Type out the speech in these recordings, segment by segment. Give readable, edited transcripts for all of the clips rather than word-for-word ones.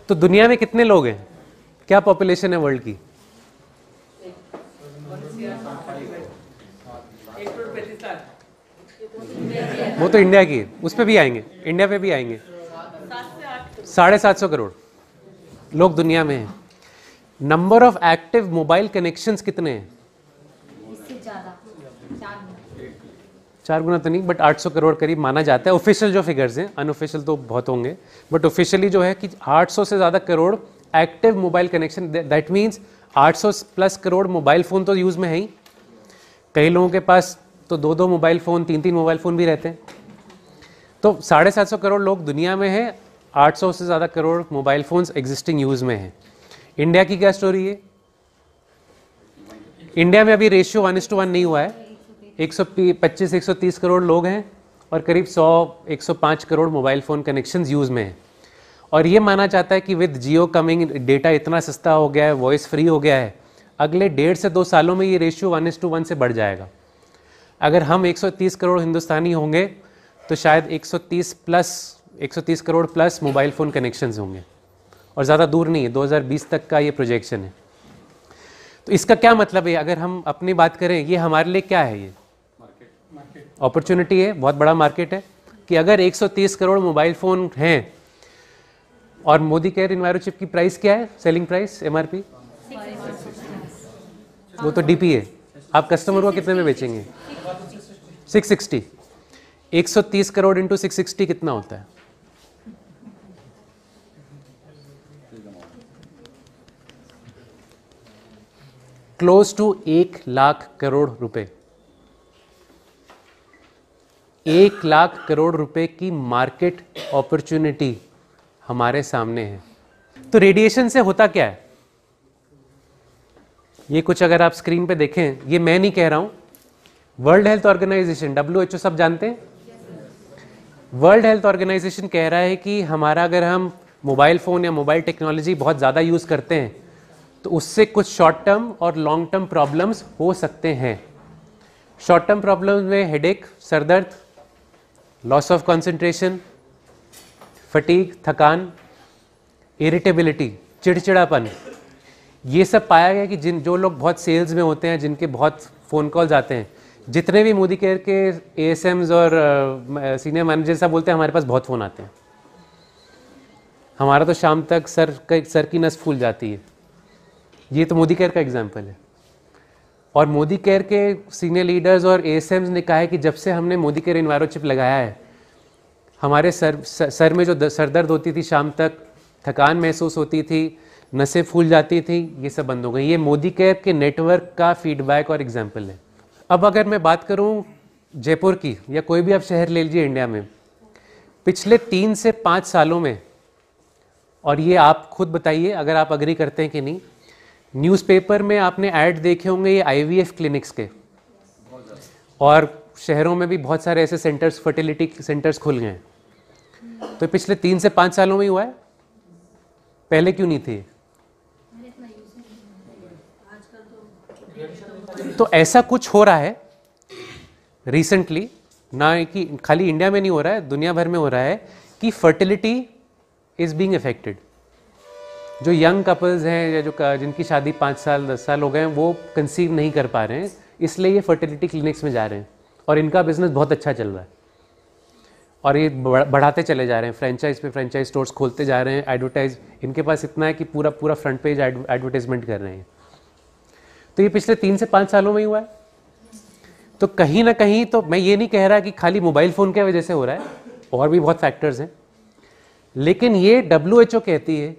तो दुनिया में कितने लोग हैं, क्या पॉपुलेशन है वर्ल्ड की? 1,35,00,000। वो तो इंडिया की है, उस पे भी आएंगे, इंडिया पे भी आएंगे। 750 करोड़ लोग दुनिया में हैं। Number of active mobile connections कितने हैं? इससे ज्यादा, 4 गुना तो नहीं, बट 800 करोड़ करीब माना जाता है। ऑफिशियल जो फिगर्स हैं, अनऑफिशियल तो बहुत होंगे, बट ऑफिशियली जो है कि 800 से ज़्यादा crore active mobile connection. That means 800 plus crore mobile phone तो यूज़ में है ही। कई लोगों के पास तो 2-2 मोबाइल फ़ोन, 3-3 मोबाइल फ़ोन भी रहते हैं। तो 750 करोड़ लोग दुनिया में हैं, 800 से ज़्यादा crore mobile phones existing use में हैं। इंडिया की क्या स्टोरी है? इंडिया में अभी रेशियो 1:1 नहीं हुआ है। 125-130 करोड़ लोग हैं और करीब 100-105 crore mobile phone connections use में हैं। और ये माना जाता है कि विद जियो कमिंग, डेटा इतना सस्ता हो गया है, वॉइस फ्री हो गया है, अगले 1.5 से 2 सालों में ये रेशियो 1:1 से बढ़ जाएगा। अगर हम 130 करोड़ हिंदुस्तानी होंगे तो शायद 130 crore plus mobile phone connections होंगे, और ज़्यादा दूर नहीं है, 2020 तक का ये प्रोजेक्शन है। तो इसका क्या मतलब है? अगर हम अपनी बात करें, ये हमारे लिए क्या है? ये अपॉर्चुनिटी है, बहुत बड़ा मार्केट है कि अगर 130 करोड़ मोबाइल फ़ोन हैं और मोदी केयर इन्वायरोचिप की प्राइस क्या है, सेलिंग प्राइस, MRP? वो तो DP है। आप कस्टमर को कितने में बेचेंगे? 660। 130 करोड़ इंटू 660 कितना होता है? क्लोज टू 1 लाख करोड़ रुपए। 1 लाख करोड़ रुपए की मार्केट अपॉर्चुनिटी हमारे सामने है। तो रेडिएशन से होता क्या है? ये कुछ अगर आप स्क्रीन पे देखें, ये मैं नहीं कह रहा हूं, वर्ल्ड हेल्थ ऑर्गेनाइजेशन WHO सब जानते हैं। वर्ल्ड हेल्थ ऑर्गेनाइजेशन कह रहा है कि हमारा, अगर हम मोबाइल फ़ोन या मोबाइल टेक्नोलॉजी बहुत ज़्यादा यूज़ करते हैं तो उससे कुछ शॉर्ट टर्म और लॉन्ग टर्म प्रॉब्लम्स हो सकते हैं। शॉर्ट टर्म प्रॉब्लम्स में हेडेक, सरदर्द, लॉस ऑफ कंसंट्रेशन, फटीग, थकान, इरिटेबिलिटी, चिड़चिड़ापन, ये सब पाया गया कि जो लोग बहुत सेल्स में होते हैं, जिनके बहुत फ़ोन कॉल्स आते हैं, जितने भी मोदी केयर के ASMs और सीनियर मैनेजर साहब बोलते हैं हमारे पास बहुत फ़ोन आते हैं, हमारा तो शाम तक सर की नस फूल जाती है। ये तो मोदी केयर का एग्जाम्पल है। और मोदी केयर के सीनियर लीडर्स और ASMs ने कहा है कि जब से हमने मोदी केयर इन्वायरोचिप लगाया है, हमारे सर में जो सरदर्द होती थी, शाम तक थकान महसूस होती थी, नसें फूल जाती थी, ये सब बंद हो गई। ये मोदी केयर के नेटवर्क का फीडबैक और एग्जाम्पल है। अब अगर मैं बात करूं जयपुर की, या कोई भी आप शहर ले लीजिए इंडिया में, पिछले 3 से 5 सालों में, और ये आप खुद बताइए अगर आप अग्री करते हैं कि नहीं, न्यूज़पेपर में आपने ऐड देखे होंगे ये IVF क्लिनिक्स के, और शहरों में भी बहुत सारे ऐसे सेंटर्स, फर्टिलिटी सेंटर्स खुल गए हैं। तो पिछले 3 से 5 सालों में ही हुआ है, पहले क्यों नहीं थे? तो ऐसा कुछ हो रहा है रिसेंटली, ना कि खाली इंडिया में नहीं हो रहा है, दुनिया भर में हो रहा है, कि फर्टिलिटी इज बीइंग अफेक्टेड। जो यंग कपल्स हैं या जो जिनकी शादी 5 साल 10 साल हो गए हैं, वो कंसीव नहीं कर पा रहे हैं, इसलिए ये फर्टिलिटी क्लिनिक्स में जा रहे हैं और इनका बिजनेस बहुत अच्छा चल रहा है और ये बढ़ाते चले जा रहे हैं, फ्रेंचाइज पे फ्रेंचाइज स्टोर्स खोलते जा रहे हैं, एडवर्टाइज इनके पास इतना है कि पूरा पूरा फ्रंट पेज एडवर्टाइजमेंट कर रहे हैं। तो ये पिछले 3 से 5 सालों में ही हुआ है। तो कहीं ना कहीं, तो मैं ये नहीं कह रहा कि खाली मोबाइल फ़ोन की वजह से हो रहा है, और भी बहुत फैक्टर्स हैं, लेकिन ये WHO कहती है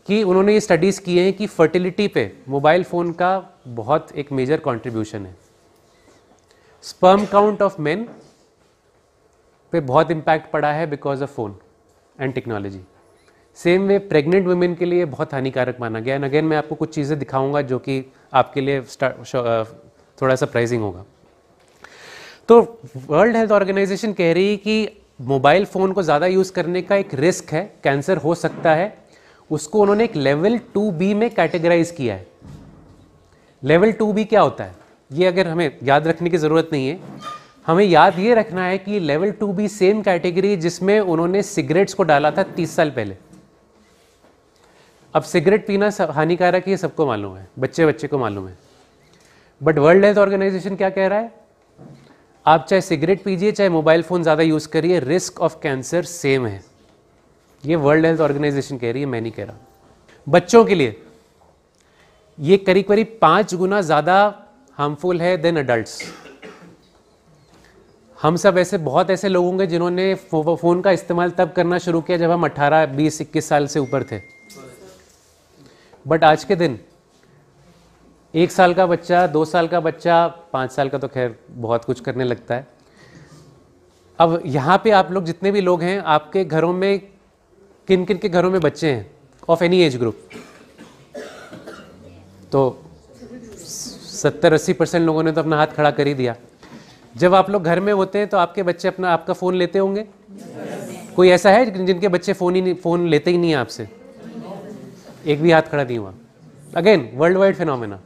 कि उन्होंने ये स्टडीज़ की हैं कि फर्टिलिटी पे मोबाइल फ़ोन का बहुत एक मेजर कंट्रीब्यूशन है। स्पर्म काउंट ऑफ मेन पे बहुत इम्पैक्ट पड़ा है because of phone and technology. Same way pregnant women के लिए बहुत हानिकारक माना गया। एंड अगेन मैं आपको कुछ चीज़ें दिखाऊंगा जो कि आपके लिए थोड़ा सरप्राइजिंग होगा। तो वर्ल्ड हेल्थ ऑर्गेनाइजेशन कह रही है कि मोबाइल फ़ोन को ज़्यादा यूज़ करने का एक रिस्क है, कैंसर हो सकता है। उसको उन्होंने एक लेवल 2B में कैटेगराइज किया है। लेवल 2B क्या होता है, ये अगर हमें याद रखने की ज़रूरत नहीं है, हमें याद ये रखना है कि लेवल 2B सेम कैटेगरी जिसमें उन्होंने सिगरेट्स को डाला था 30 साल पहले। अब सिगरेट पीना हानिकारक है, ये सबको मालूम है, बच्चे बच्चे को मालूम है, बट वर्ल्ड हेल्थ ऑर्गेनाइजेशन क्या कह रहा है? आप चाहे सिगरेट पीजिए चाहे मोबाइल फ़ोन ज़्यादा यूज़ करिए, रिस्क ऑफ कैंसर सेम है। ये वर्ल्ड हेल्थ ऑर्गेनाइजेशन कह रही है, मैं नहीं कह रहा। बच्चों के लिए ये करीब करीब 5 गुना ज़्यादा हार्मफुल है देन अडल्ट्स। हम सब ऐसे बहुत ऐसे लोग होंगे जिन्होंने फ़ोन का इस्तेमाल तब करना शुरू किया जब हम 18, 20, 21 साल से ऊपर थे, बट आज के दिन 1 साल का बच्चा, 2 साल का बच्चा, 5 साल का तो खैर बहुत कुछ करने लगता है। अब यहाँ पे आप लोग जितने भी लोग हैं, आपके घरों में किन किन के घरों में बच्चे हैं ऑफ एनी एज ग्रुप? तो 70-80% लोगों ने तो अपना हाथ खड़ा कर ही दिया। जब आप लोग घर में होते हैं तो आपके बच्चे आपका फ़ोन लेते होंगे? कोई ऐसा है जिनके बच्चे फ़ोन लेते ही नहीं है आपसे? एक भी हाथ खड़ा नहीं हुआ। अगेन वर्ल्ड वाइड फिनोमेना,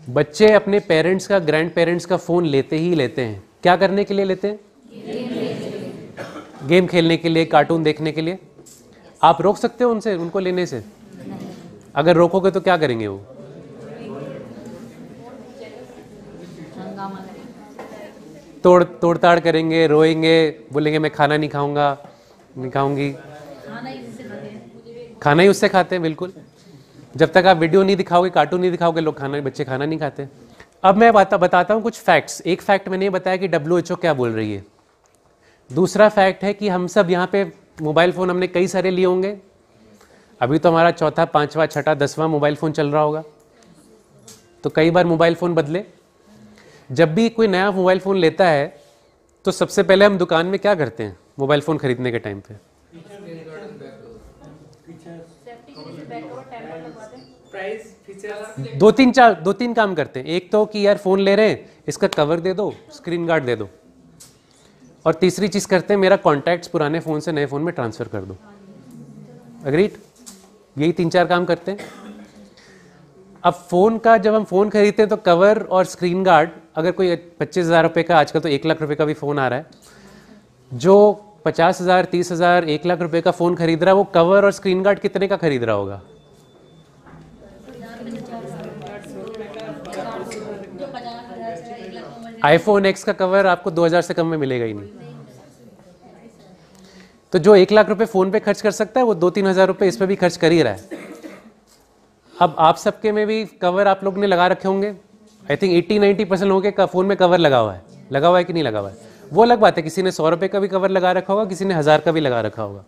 बच्चे अपने पेरेंट्स का, ग्रैंड पेरेंट्स का फ़ोन लेते ही लेते हैं। क्या करने के लिए लेते हैं? गेम खेलने के लिए, कार्टून देखने के लिए। आप रोक सकते हो उनको लेने से? अगर रोकोगे तो क्या करेंगे वो? तोड़ताड़ करेंगे, रोएंगे, बोलेंगे मैं खाना नहीं खाऊंगा, नहीं खाऊंगी। खाना ही उससे खाते हैं, बिल्कुल। जब तक आप वीडियो नहीं दिखाओगे, कार्टून नहीं दिखाओगे, बच्चे खाना नहीं खाते। अब मैं बताता हूँ कुछ फैक्ट्स। एक फैक्ट मैंने ये बताया कि WHO क्या बोल रही है। दूसरा फैक्ट है कि हम सब यहाँ पे मोबाइल फ़ोन हमने कई सारे लिए होंगे। अभी तो हमारा 4था, 5वां, 6ठा, 10वां मोबाइल फ़ोन चल रहा होगा, तो कई बार मोबाइल फ़ोन बदले। जब भी कोई नया मोबाइल फ़ोन लेता है तो सबसे पहले हम दुकान में क्या करते हैं मोबाइल फ़ोन खरीदने के टाइम पे? दो तीन काम करते हैं। एक तो कि यार फ़ोन ले रहे हैं, इसका कवर दे दो, स्क्रीन गार्ड दे दो, और तीसरी चीज़ करते हैं मेरा कॉन्टैक्ट्स पुराने फ़ोन से नए फ़ोन में ट्रांसफ़र कर दो। अग्रीड? यही 3-4 काम करते हैं। अब फ़ोन का जब हम फ़ोन खरीदते हैं तो कवर और स्क्रीन गार्ड, अगर कोई 25,000 रुपये का, आजकल तो 1 लाख रुपये का भी फ़ोन आ रहा है, जो 50,000, 30,000, 1 लाख रुपये का फ़ोन खरीद रहा है, वो कवर और स्क्रीन गार्ड कितने का खरीद रहा होगा? iPhone X का कवर आपको 2,000 से कम में मिलेगा ही नहीं। तो जो 1 लाख रुपए फ़ोन पे खर्च कर सकता है, वो 2-3 हज़ार रुपये इस पे भी खर्च कर ही रहा है। अब आप सबके में भी कवर आप लोग ने लगा रखे होंगे। आई थिंक 80-90% लोगों के फ़ोन में कवर लगा हुआ है कि नहीं लगा हुआ है, वो अलग बात है। किसी ने 100 रुपये का भी कवर लगा रखा होगा, किसी ने 1000 का भी लगा रखा होगा।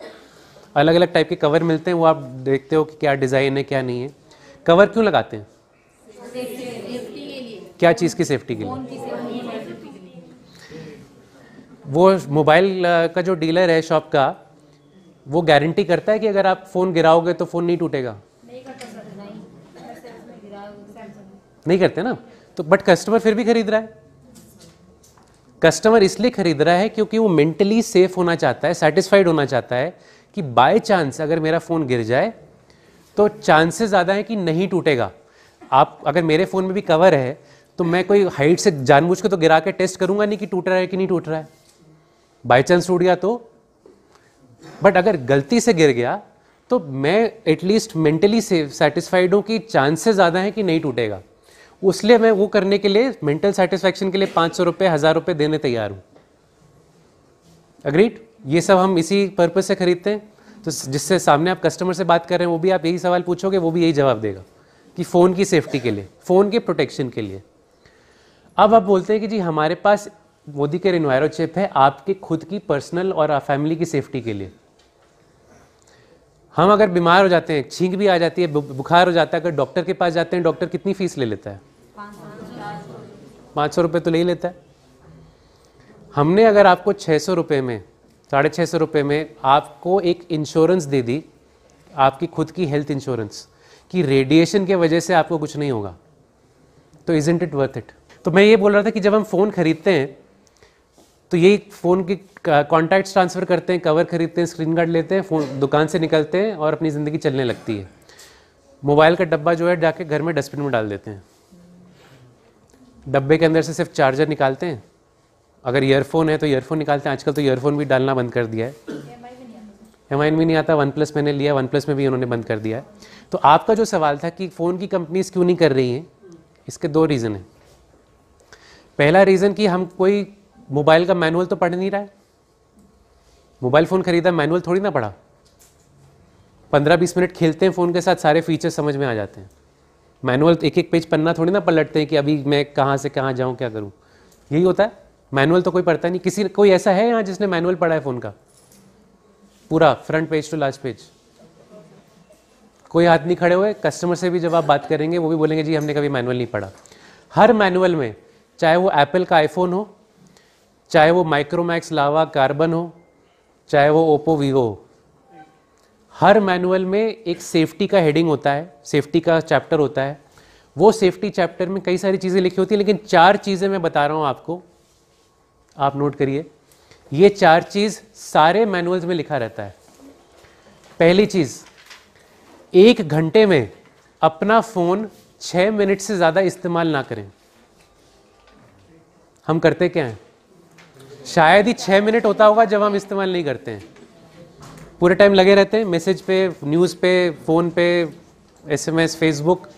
अलग अलग टाइप के कवर मिलते हैं, वो आप देखते हो कि क्या डिज़ाइन है क्या नहीं है। कवर क्यों लगाते हैं? क्या चीज़ की सेफ्टी के लिए? वो मोबाइल का जो डीलर है शॉप का, वो गारंटी करता है कि अगर आप फ़ोन गिराओगे तो फ़ोन नहीं टूटेगा? नहीं करते ना। तो बट कस्टमर फिर भी खरीद रहा है। कस्टमर इसलिए खरीद रहा है क्योंकि वो मेंटली सेफ होना चाहता है, सेटिस्फाइड होना चाहता है कि बाय चांस अगर मेरा फ़ोन गिर जाए तो चांसेस ज़्यादा है कि नहीं टूटेगा। आप अगर मेरे फ़ोन में भी कवर है तो मैं कोई हाइट से जानबूझ के तो गिरा के टेस्ट करूंगा नहीं कि टूट रहा है कि नहीं टूट रहा है। बाय चांस टूट गया तो, बट अगर गलती से गिर गया तो मैं एटलीस्ट मेंटली सेटिस्फाइड हूँ कि चांसेस ज़्यादा है कि नहीं टूटेगा। उसलिए मैं वो करने के लिए, मेंटल सेटिस्फैक्शन के लिए 500 रुपये, 1000 रुपये देने तैयार हूँ। अग्रीड? ये सब हम इसी पर्पज से खरीदते हैं। तो जिससे सामने आप कस्टमर से बात कर रहे हैं, वो भी आप यही सवाल पूछोगे, वो भी यही जवाब देगा कि फ़ोन की सेफ्टी के लिए, फ़ोन के प्रोटेक्शन के लिए। अब आप बोलते हैं कि जी हमारे पास मोदी केयर एनवायरो चिप है आपके खुद की पर्सनल और फैमिली की सेफ्टी के लिए। हम अगर बीमार हो जाते हैं, छींक भी आ जाती है, बुखार हो जाता है, अगर डॉक्टर के पास जाते हैं, डॉक्टर कितनी फीस ले लेता है? 500 रुपये तो ले ही लेता है। हमने अगर आपको 600 रुपये में, 650 रुपये में आपको एक इंश्योरेंस दे दी, आपकी खुद की हेल्थ इंश्योरेंस, कि रेडिएशन के वजह से आपको कुछ नहीं होगा, तो इजंट इट वर्थ इट? तो मैं ये बोल रहा था कि जब हम फ़ोन खरीदते हैं तो यही फ़ोन के कॉन्टैक्ट्स ट्रांसफ़र करते हैं, कवर खरीदते हैं, स्क्रीन गार्ड लेते हैं, फ़ोन दुकान से निकलते हैं और अपनी ज़िंदगी चलने लगती है। मोबाइल का डब्बा जो है जाके घर में डस्टबिन में डाल देते हैं। डब्बे के अंदर से सिर्फ चार्जर निकालते हैं, अगर ईयरफोन है तो ईयरफोन निकालते हैं। आजकल तो ईयरफोन भी डालना बंद कर दिया है। MI भी नहीं आता। OnePlus मैंने लिया, OnePlus में भी उन्होंने बंद कर दिया है। तो आपका जो सवाल था कि फ़ोन की कंपनीज क्यों नहीं कर रही हैं, इसके 2 रीज़न हैं। पहला रीज़न कि हम कोई मोबाइल का मैनुअल तो पढ़ नहीं रहा है। मोबाइल फ़ोन खरीदा, मैनुअल थोड़ी ना पढ़ा। 15-20 मिनट खेलते हैं फ़ोन के साथ, सारे फीचर्स समझ में आ जाते हैं। मैनुअल एक एक पेज पन्ना थोड़ी ना पलटते हैं कि अभी मैं कहाँ से कहाँ जाऊँ, क्या करूँ। यही होता है, मैनुअल तो कोई पढ़ता नहीं। कोई ऐसा है यहाँ जिसने मैनुअल पढ़ा है फ़ोन का पूरा, front page to last page? कोई हाथ नहीं खड़े हुए। कस्टमर से भी जब आप बात करेंगे वो भी बोलेंगे जी हमने कभी मैनुअल नहीं पढ़ा। हर मैनुअल में, चाहे वो एप्पल का आईफोन हो, चाहे वो माइक्रोमैक्स लावा कार्बन हो, चाहे वो ओप्पो वीवो हो, हर मैनुअल में एक सेफ्टी का हेडिंग होता है, सेफ्टी का चैप्टर होता है। वो सेफ्टी चैप्टर में कई सारी चीज़ें लिखी होती हैं, लेकिन 4 चीज़ें मैं बता रहा हूँ आपको, आप नोट करिए। ये 4 चीज़ सारे मैनुअल्स में लिखा रहता है। पहली चीज़, 1 घंटे में अपना फ़ोन 6 मिनट से ज़्यादा इस्तेमाल ना करें। हम करते क्या हैं? शायद ही 6 मिनट होता होगा जब हम इस्तेमाल नहीं करते हैं। पूरे टाइम लगे रहते हैं मैसेज पे, न्यूज़ पे, फ़ोन पे, SMS, फेसबुक।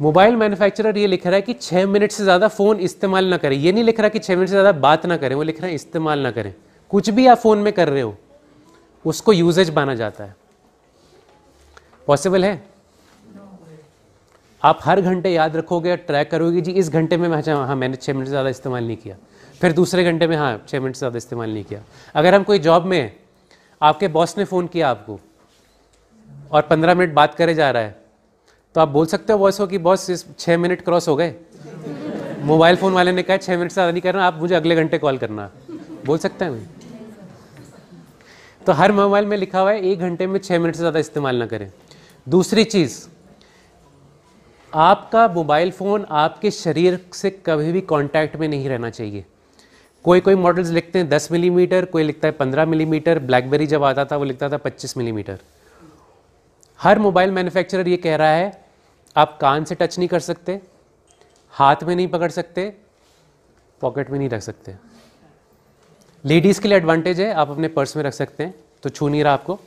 मोबाइल मैन्युफैक्चरर ये लिख रहा है कि 6 मिनट से ज़्यादा फ़ोन इस्तेमाल ना करें। ये नहीं लिख रहा कि 6 मिनट से ज़्यादा बात ना करें, वो लिख रहा है इस्तेमाल ना करें। कुछ भी आप फ़ोन में कर रहे हो उसको यूजेज माना जाता है। पॉसिबल है? आप हर घंटे याद रखोगे और ट्रैक करोगे जी इस घंटे में हाँ मैंने 6 मिनट से ज़्यादा इस्तेमाल नहीं किया, फिर दूसरे घंटे में हाँ 6 मिनट से ज़्यादा इस्तेमाल नहीं किया। अगर हम कोई जॉब में, आपके बॉस ने फ़ोन किया आपको और 15 मिनट बात करे जा रहा है, तो आप बोल सकते हो बॉस को कि बॉस इस 6 मिनट क्रॉस हो गए, मोबाइल फ़ोन वाले ने कहा 6 मिनट से ज़्यादा नहीं करना, आप मुझे अगले घंटे कॉल करना, बोल सकते हैं? तो हर मोबाइल में लिखा हुआ है 1 घंटे में 6 मिनट से ज़्यादा इस्तेमाल ना करें। दूसरी चीज़, आपका मोबाइल फ़ोन आपके शरीर से कभी भी कांटेक्ट में नहीं रहना चाहिए। कोई मॉडल्स लिखते हैं 10 मिलीमीटर, कोई लिखता है 15 मिलीमीटर। ब्लैकबेरी जब आता था वो लिखता था 25 मिलीमीटर। हर मोबाइल मैन्युफैक्चरर ये कह रहा है आप कान से टच नहीं कर सकते, हाथ में नहीं पकड़ सकते, पॉकेट में नहीं रख सकते। लेडीज़ के लिए एडवांटेज है, आप अपने पर्स में रख सकते हैं तो छू नहीं रहा आपको,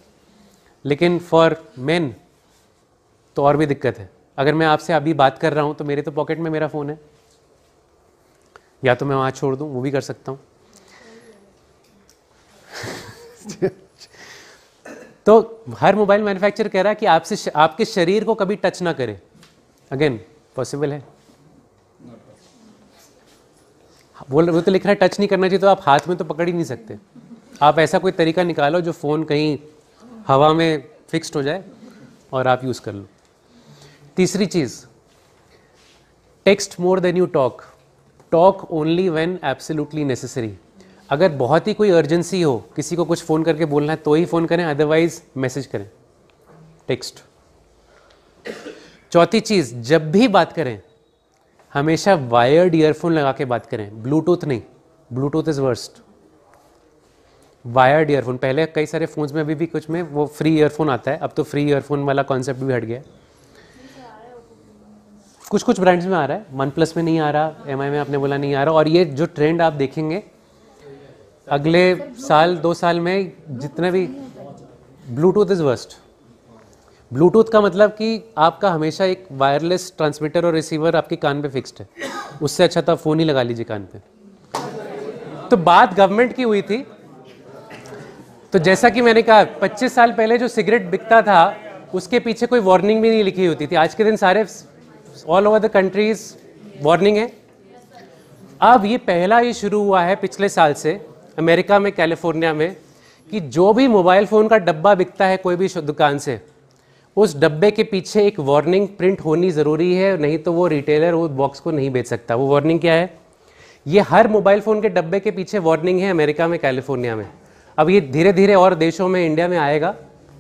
लेकिन फॉर मेन तो और भी दिक्कत है। अगर मैं आपसे अभी बात कर रहा हूँ तो मेरे तो पॉकेट में मेरा फ़ोन है, या तो मैं वहाँ छोड़ दूँ, वो भी कर सकता हूँ। तो हर मोबाइल मैन्युफैक्चरर कह रहा है कि आपसे आपके शरीर को कभी टच ना करें। अगेन पॉसिबल है? वो तो लिख रहा है टच नहीं करना चाहिए, तो आप हाथ में तो पकड़ ही नहीं सकते। आप ऐसा कोई तरीका निकालो जो फ़ोन कहीं हवा में फिक्स्ड हो जाए और आप यूज़ कर लो। तीसरी चीज़, text more than you talk, talk only when absolutely necessary. अगर बहुत ही कोई अर्जेंसी हो, किसी को कुछ फ़ोन करके बोलना है तो ही फ़ोन करें, अदरवाइज मैसेज करें, टेक्स्ट। चौथी चीज़, जब भी बात करें हमेशा वायर्ड ईयरफोन लगा के बात करें, ब्लूटूथ नहीं, Bluetooth is worst. Wired earphone, पहले कई सारे फ़ोन्स में, अभी भी कुछ में वो फ्री ईयरफोन आता है, अब तो फ्री ईयरफोन वाला कॉन्सेप्ट भी हट गया। कुछ ब्रांड्स में आ रहा है, OnePlus में नहीं आ रहा, MI में आपने बोला नहीं आ रहा। और ये जो ट्रेंड आप देखेंगे अगले साल 2 साल में, जितने भी, ब्लूटूथ इज़ वर्स्ट। ब्लूटूथ का मतलब कि आपका हमेशा एक वायरलेस ट्रांसमीटर और रिसीवर आपके कान पे फिक्स्ड है, उससे अच्छा तो आप फ़ोन ही लगा लीजिए कान पे। तो बात गवर्नमेंट की हुई थी, तो जैसा कि मैंने कहा 25 साल पहले जो सिगरेट बिकता था उसके पीछे कोई वार्निंग भी नहीं लिखी होती थी। आज के दिन सारे all over the countries warning है। अब ये शुरू हुआ है पिछले साल से अमेरिका में, कैलिफोर्निया में, कि जो भी मोबाइल फ़ोन का डब्बा बिकता है कोई भी दुकान से, उस डब्बे के पीछे एक वार्निंग प्रिंट होनी ज़रूरी है, नहीं तो वो रिटेलर वो बॉक्स को नहीं बेच सकता। वो वार्निंग क्या है? ये हर मोबाइल फ़ोन के डब्बे के पीछे वार्निंग है अमेरिका में, कैलिफोर्निया में। अब ये धीरे धीरे और देशों में, इंडिया में आएगा,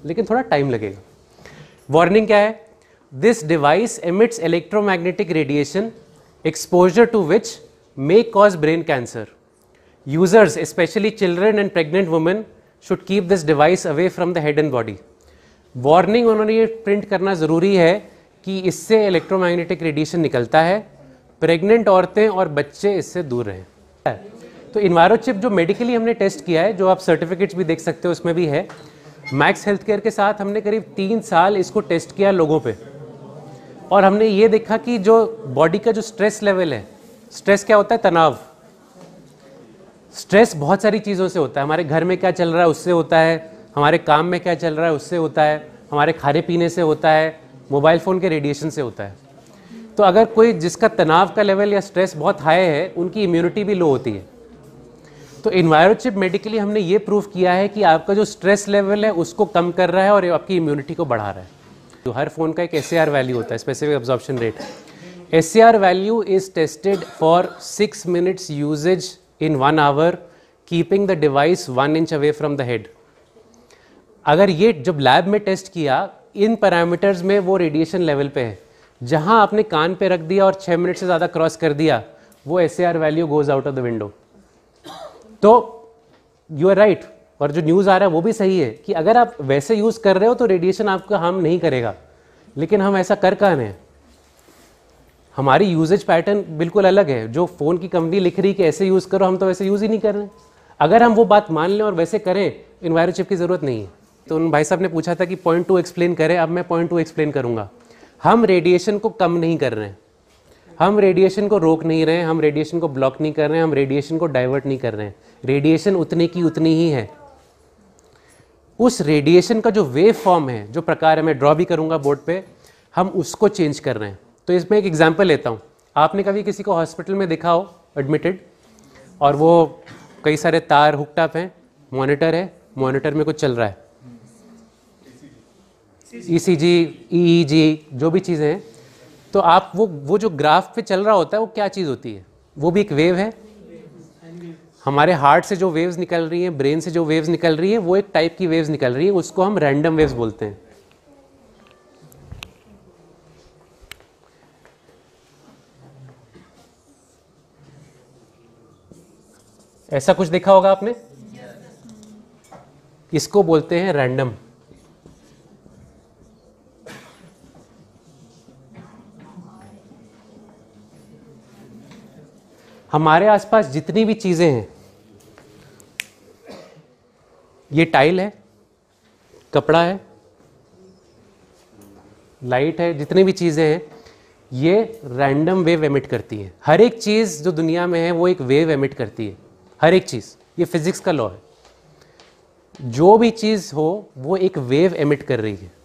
लेकिन थोड़ा टाइम लगेगा। वार्निंग क्या है? This device emits electromagnetic radiation exposure to which may cause brain cancer. Users, especially children and pregnant women, should keep this device away from the head and body. Warning उन्होंने ये print करना ज़रूरी है कि इससे electromagnetic radiation निकलता है, pregnant औरतें और बच्चे इससे दूर रहें। तो इन्वायरोचिप जो मेडिकली हमने टेस्ट किया है, जो आप सर्टिफिकेट्स भी देख सकते हो उसमें भी है, मैक्स हेल्थ केयर के साथ हमने करीब 3 साल इसको टेस्ट किया लोगों पे, और हमने ये देखा कि जो बॉडी का जो स्ट्रेस लेवल है, स्ट्रेस क्या होता है? तनाव। स्ट्रेस बहुत सारी चीज़ों से होता है, हमारे घर में क्या चल रहा है उससे होता है, हमारे काम में क्या चल रहा है उससे होता है, हमारे खाने पीने से होता है, मोबाइल फ़ोन के रेडिएशन से होता है। तो अगर कोई जिसका तनाव का लेवल या स्ट्रेस बहुत हाई है, उनकी इम्यूनिटी भी लो होती है। तो एनवायरोचिप मेडिकली हमने ये प्रूव किया है कि आपका जो स्ट्रेस लेवल है उसको कम कर रहा है और आपकी इम्यूनिटी को बढ़ा रहा है। तो हर फ़ोन का एक SAR वैल्यू होता है, specific absorption rate. SAR value is tested for 6 minutes usage in 1 hour, keeping the device 1 inch away from the head. अगर ये जब लैब में टेस्ट किया, इन पैरामीटर्स में वो रेडिएशन लेवल पे है। जहां आपने कान पे रख दिया और 6 मिनट से ज़्यादा क्रॉस कर दिया, वो SAR value goes out of the window. तो यू आर राइट, और जो न्यूज़ आ रहा है वो भी सही है कि अगर आप वैसे यूज़ कर रहे हो तो रेडिएशन आपका हार्म नहीं करेगा, लेकिन हम ऐसा कर कहाँ रहे हैं? हमारी यूजेज पैटर्न बिल्कुल अलग है। जो फ़ोन की कंपनी लिख रही कि ऐसे यूज़ करो, हम तो वैसे यूज़ ही नहीं कर रहे हैं। अगर हम वो बात मान लें और वैसे करें, एनवायरोचिप की ज़रूरत नहीं है। तो उन भाई साहब ने पूछा था कि पॉइंट 2 एक्सप्लेन करें, अब मैं पॉइंट 2 एक्सप्लेन करूँगा। हम रेडिएशन को कम नहीं कर रहे हैं, हम रेडिएशन को रोक नहीं रहे हैं, हम रेडिएशन को ब्लॉक नहीं कर रहे हैं, हम रेडिएशन को डाइवर्ट नहीं कर रहे हैं। रेडिएशन उतने की उतनी ही है। उस रेडिएशन का जो वेव फॉर्म है, जो प्रकार है, मैं ड्रॉ भी करूँगा बोर्ड पे, हम उसको चेंज कर रहे हैं। तो इसमें एक एग्जांपल लेता हूँ। आपने कभी किसी को हॉस्पिटल में देखा हो एडमिटेड, और वो कई सारे तार हुक्ड अप हैं, मॉनिटर है, मॉनिटर में कुछ चल रहा है, ECG, EEG, जो भी चीज़ें हैं, तो आप वो जो ग्राफ पे चल रहा होता है वो क्या चीज़ होती है? वो भी एक वेव है। हमारे हार्ट से जो वेव्स निकल रही हैं, ब्रेन से जो वेव्स निकल रही हैं, वो एक टाइप की वेव्स निकल रही है, उसको हम रैंडम वेव्स बोलते हैं। ऐसा कुछ देखा होगा आपने? इसको बोलते हैं रैंडम। हमारे आसपास जितनी भी चीजें हैं, ये टाइल है, कपड़ा है, लाइट है, जितनी भी चीजें हैं, ये रैंडम वेव एमिट करती है। हर एक चीज जो दुनिया में है वो एक वेव एमिट करती है, हर एक चीज। ये फिजिक्स का लॉ है। जो भी चीज हो वो एक वेव एमिट कर रही है।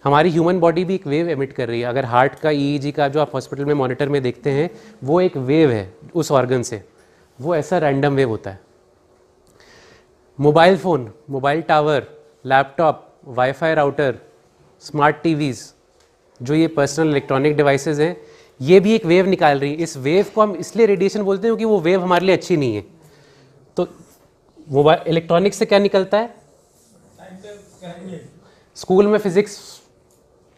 हमारी ह्यूमन बॉडी भी एक वेव एमिट कर रही है। अगर हार्ट का EEG का जो आप हॉस्पिटल में मॉनिटर में देखते हैं, वो एक वेव है उस ऑर्गन से, वो ऐसा रैंडम वेव होता है। Mobile phone, mobile tower, laptop, wifi router, smart TVs, जो ये पर्सनल इलेक्ट्रॉनिक डिवाइसेस हैं, ये भी एक वेव निकाल रही है। इस वेव को हम इसलिए रेडिएशन बोलते हैं क्योंकि वो वेव हमारे लिए अच्छी नहीं है। तो मोबाइल इलेक्ट्रॉनिक से क्या निकलता है? स्कूल में फिजिक्स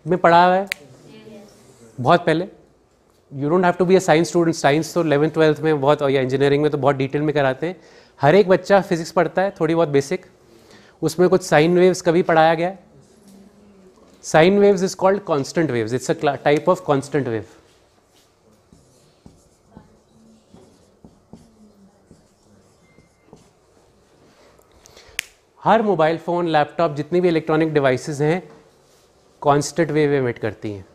में पढ़ा हुआ है बहुत पहले। You don't have to be a science student. Science तो 11th 12th में बहुत, या इंजीनियरिंग में तो बहुत डिटेल में कराते हैं। हर एक बच्चा फिजिक्स पढ़ता है, थोड़ी बहुत बेसिक। उसमें कुछ साइन वेव्स कभी पढ़ाया गया है। Sine waves is called constant waves. It's a type of constant wave. Her mobile phone, laptop, जितनी भी इलेक्ट्रॉनिक डिवाइसेस हैं, कांस्टेंट वेव एमिट करती हैं।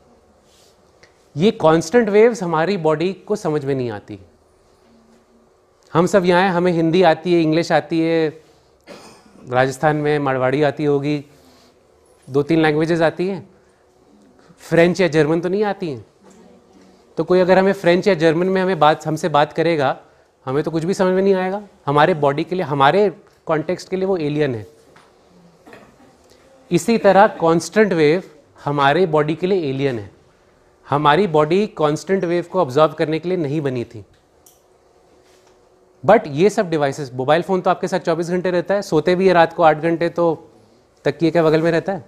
ये कांस्टेंट वेव्स हमारी बॉडी को समझ में नहीं आती। हम सब यहाँ हैं, हमें हिंदी आती है, इंग्लिश आती है, राजस्थान में मारवाड़ी आती होगी, 2-3 लैंग्वेजेस आती हैं। फ्रेंच या जर्मन तो नहीं आती हैं। तो कोई अगर हमें फ्रेंच या जर्मन में हमसे बात करेगा, हमें तो कुछ भी समझ में नहीं आएगा। हमारे बॉडी के लिए, हमारे कॉन्टेक्स्ट के लिए वो एलियन है। इसी तरह कांस्टेंट वेव हमारे बॉडी के लिए एलियन है। हमारी बॉडी कांस्टेंट वेव को ऑब्जॉर्व करने के लिए नहीं बनी थी। बट ये सब डिवाइसेस, मोबाइल फ़ोन तो आपके साथ 24 घंटे रहता है, सोते भी है रात को 8 घंटे, तो तकिए के बगल में रहता है।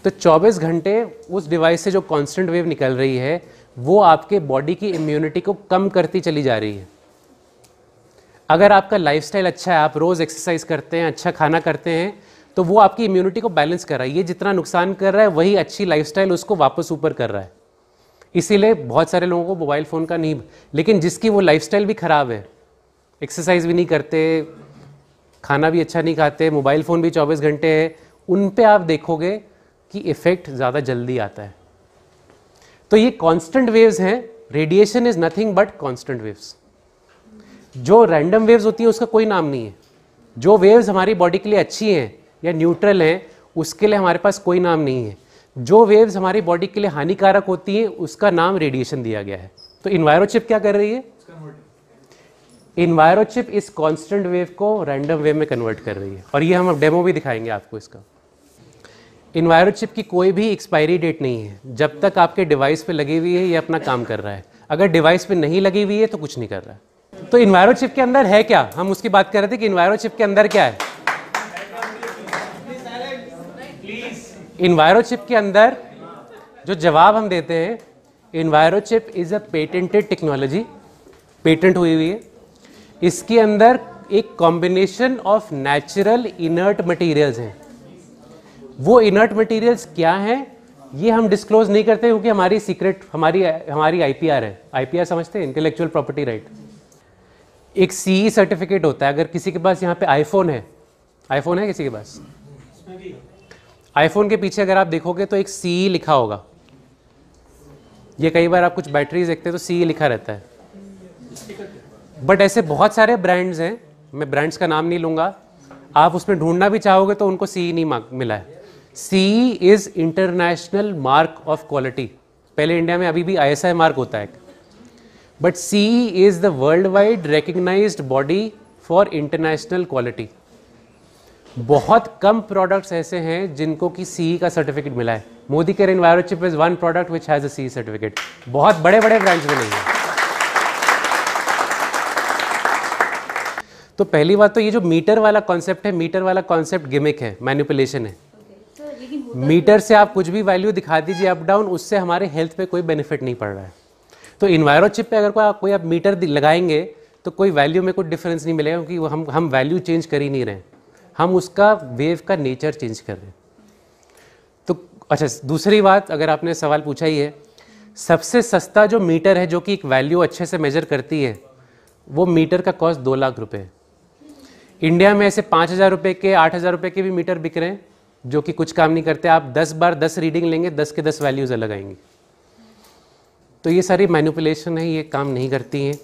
तो 24 घंटे उस डिवाइस से जो कांस्टेंट वेव निकल रही है, वो आपके बॉडी की इम्यूनिटी को कम करती चली जा रही है। अगर आपका लाइफस्टाइल अच्छा है, आप रोज़ एक्सरसाइज करते हैं, अच्छा खाना करते हैं, तो वो आपकी इम्यूनिटी को बैलेंस कर रहा है। ये जितना नुकसान कर रहा है, वही अच्छी लाइफस्टाइल उसको वापस ऊपर कर रहा है। इसीलिए बहुत सारे लोगों को मोबाइल फ़ोन का नहीं, लेकिन जिसकी वो लाइफस्टाइल भी ख़राब है, एक्सरसाइज भी नहीं करते, खाना भी अच्छा नहीं खाते, मोबाइल फ़ोन भी 24 घंटे है, उन पे आप देखोगे कि इफ़ेक्ट ज़्यादा जल्दी आता है। तो ये कांस्टेंट वेव्स हैं, radiation is nothing but constant waves. जो रैंडम वेव्स होती हैं उसका कोई नाम नहीं है। जो वेव्स हमारी बॉडी के लिए अच्छी हैं या न्यूट्रल हैं उसके लिए हमारे पास कोई नाम नहीं है। जो वेव्स हमारी बॉडी के लिए हानिकारक होती हैं उसका नाम रेडिएशन दिया गया है। तो इन्वायरोचिप क्या कर रही है? इन्वायरोचिप इस कांस्टेंट वेव को रैंडम वेव में कन्वर्ट कर रही है, और ये हम डेमो भी दिखाएंगे आपको इसका। इन्वायरोचिप की कोई भी एक्सपायरी डेट नहीं है। जब तक आपके डिवाइस पे लगी हुई है ये अपना काम कर रहा है। अगर डिवाइस पे नहीं लगी हुई है तो कुछ नहीं कर रहा है। तो इन्वायरोचिप के अंदर है क्या, हम उसकी बात कर रहे थे कि इन्वायरोचिप के अंदर क्या है। इन्वायरोचिप के अंदर जो जवाब हम देते हैं, Envirochip is a patented technology, patent हुई हुई है। इसके अंदर एक combination of natural inert materials हैं। वो इनर्ट मटेरियल्स क्या हैं ये हम डिस्क्लोज नहीं करते क्योंकि हमारी सीक्रेट, हमारी आईपीआर है। आईपीआर समझते हैं, इंटेलेक्चुअल प्रॉपर्टी राइट। एक सीई सर्टिफिकेट होता है। अगर किसी के पास यहाँ पे आईफोन है, आईफोन है किसी के पास? आईफोन के पीछे अगर आप देखोगे तो एक सीई लिखा होगा। ये कई बार आप कुछ बैटरीज देखते हैं तो सीई लिखा रहता है। बट ऐसे बहुत सारे ब्रांड्स हैं, मैं ब्रांड्स का नाम नहीं लूँगा, आप उसमें ढूंढना भी चाहोगे तो उनको सीई नहीं मिला है। CE is international mark of quality. पहले इंडिया में अभी भी आईएसआई मार्क होता है, but CE is the worldwide recognised body for international quality. बहुत कम प्रोडक्ट्स ऐसे हैं जिनको कि सीई का सर्टिफिकेट मिला है। Modicare Envirochip is one product which has a CE certificate. बहुत बड़े बड़े ब्रांड्स में नहीं है। तो पहली बात तो ये जो मीटर वाला कॉन्सेप्ट है, मीटर वाला कॉन्सेप्ट गिमिक है, मैनिपुलेशन है। मीटर से आप कुछ भी वैल्यू दिखा दीजिए अप डाउन, उससे हमारे हेल्थ पे कोई बेनिफिट नहीं पड़ रहा है। तो इन्वायरोचिप पे अगर कोई आप मीटर लगाएंगे तो कोई वैल्यू में कोई डिफरेंस नहीं मिलेगा क्योंकि हम वैल्यू चेंज कर ही नहीं रहे हैं, हम उसका वेव का नेचर चेंज कर रहे हैं। तो अच्छा, दूसरी बात अगर आपने सवाल पूछा ही है, सबसे सस्ता जो मीटर है जो कि एक वैल्यू अच्छे से मेजर करती है, वो मीटर का कॉस्ट 2 लाख रुपये है। इंडिया में ऐसे 5,000 रुपये के, 8,000 रुपये के भी मीटर बिक रहे हैं जो कि कुछ काम नहीं करते। आप 10 बार 10 रीडिंग लेंगे, 10 के 10 वैल्यूज़ अलग आएंगी। तो ये सारी मैनिपुलेशन है, ये काम नहीं करती हैं।